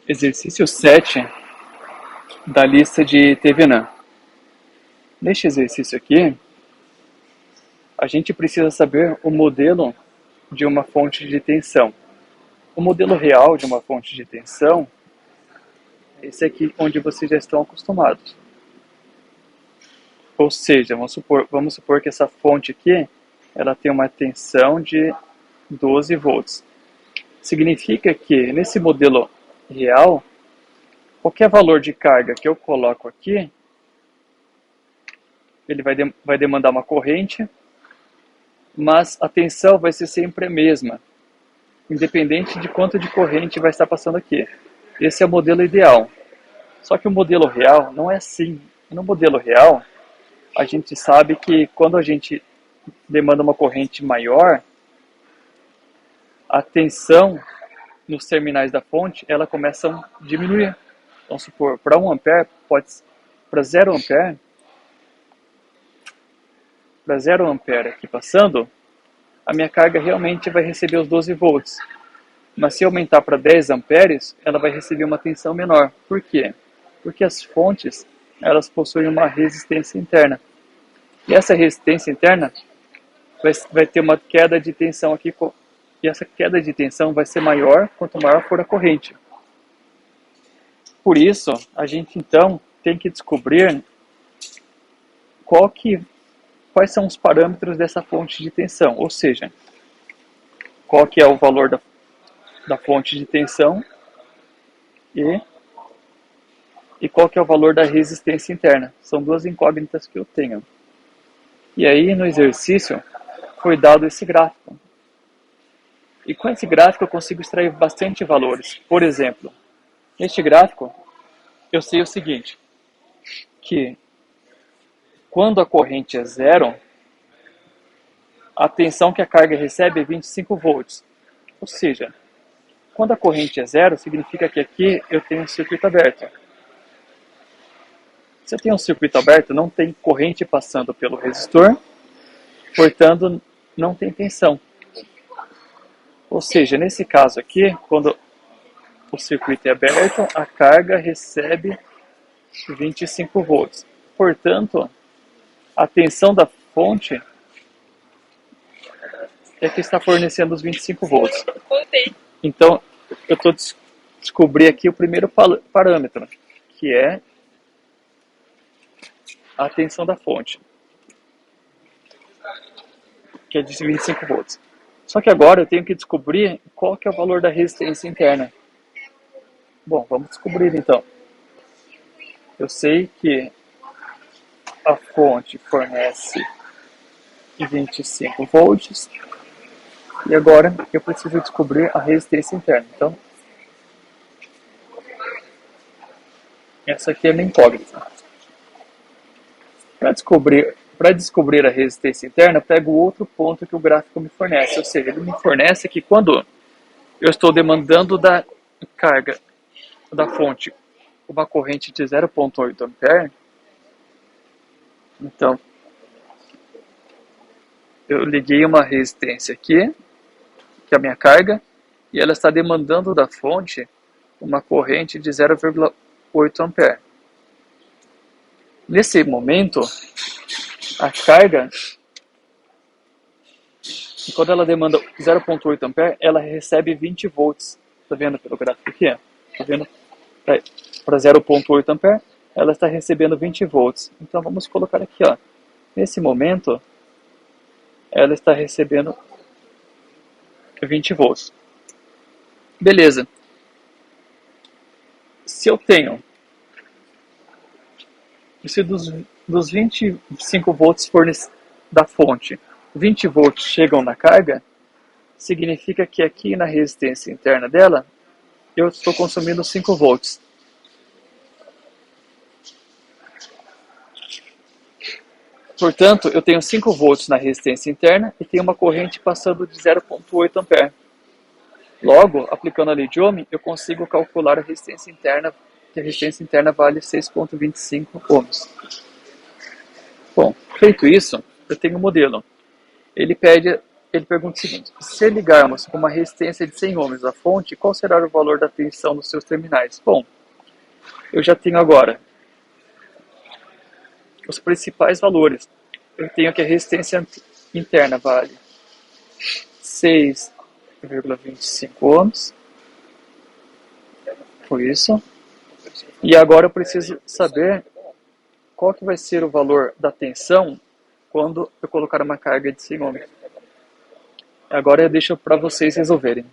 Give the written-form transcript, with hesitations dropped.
Exercício 7 da lista de Thevenin. Neste exercício aqui, a gente precisa saber o modelo de uma fonte de tensão. O modelo real de uma fonte de tensão é esse aqui onde vocês já estão acostumados. Ou seja, vamos supor que essa fonte aqui ela tem uma tensão de 12 volts. Significa que nesse modelo real, qualquer valor de carga que eu coloco aqui, ele vai demandar uma corrente, mas a tensão vai ser sempre a mesma, independente de quanto de corrente vai estar passando aqui. Esse é o modelo ideal. Só que o modelo real não é assim. No modelo real, a gente sabe que quando a gente demanda uma corrente maior, a tensão nos terminais da fonte, ela começa a diminuir. Vamos supor, para 1 ampere, para 0 ampere, para 0 ampere aqui passando, a minha carga realmente vai receber os 12 volts. Mas se aumentar para 10 amperes, ela vai receber uma tensão menor. Por quê? Porque as fontes, elas possuem uma resistência interna. E essa resistência interna vai ter uma queda de tensão aqui, e essa queda de tensão vai ser maior quanto maior for a corrente. Por isso, a gente então tem que descobrir quais são os parâmetros dessa fonte de tensão, ou seja, qual que é o valor da fonte de tensão e qual que é o valor da resistência interna. São duas incógnitas que eu tenho. E aí, no exercício, foi dado esse gráfico. E com esse gráfico eu consigo extrair bastante valores. Por exemplo, neste gráfico, eu sei o seguinte, que quando a corrente é zero, a tensão que a carga recebe é 25 volts. Ou seja, quando a corrente é zero, significa que aqui eu tenho um circuito aberto. Se eu tenho um circuito aberto, não tem corrente passando pelo resistor, portanto, não tem tensão. Ou seja, nesse caso aqui, quando o circuito é aberto, a carga recebe 25 volts. Portanto, a tensão da fonte é que está fornecendo os 25 volts. Então, eu estou descobrindo aqui o primeiro parâmetro, que é a tensão da fonte, que é de 25 volts. Só que agora eu tenho que descobrir qual que é o valor da resistência interna. Bom, vamos descobrir então. Eu sei que a fonte fornece 25 volts e agora eu preciso descobrir a resistência interna. Então, essa aqui é a minha incógnita. Para descobrir a resistência interna, eu pego outro ponto que o gráfico me fornece. Ou seja, ele me fornece que quando eu estou demandando da carga da fonte uma corrente de 0,8 ampere, então eu liguei uma resistência aqui, que é a minha carga, e ela está demandando da fonte uma corrente de 0,8 ampere. Nesse momento, a carga, quando ela demanda 0,8 ampere, ela recebe 20 volts. Está vendo pelo gráfico aqui? Está vendo? Para 0,8 ampere, ela está recebendo 20 volts. Então vamos colocar aqui, ó. Nesse momento, ela está recebendo 20 volts. Beleza. Se eu tenho, se dos 25 volts da fonte, 20 volts chegam na carga, significa que aqui na resistência interna dela, eu estou consumindo 5 volts. Portanto, eu tenho 5 volts na resistência interna e tenho uma corrente passando de 0,8 ampere. Logo, aplicando a lei de Ohm, eu consigo calcular a resistência interna, que a resistência interna vale 6,25 ohms. Bom, feito isso, eu tenho um modelo. Ele ele pergunta o seguinte: se ligarmos uma resistência de 100 ohms à fonte, qual será o valor da tensão dos seus terminais? Bom, eu já tenho agora os principais valores. Eu tenho aqui a resistência interna vale 6,25 ohms. Foi isso. E agora eu preciso saber qual que vai ser o valor da tensão quando eu colocar uma carga de 100 ohms. Agora eu deixo para vocês resolverem.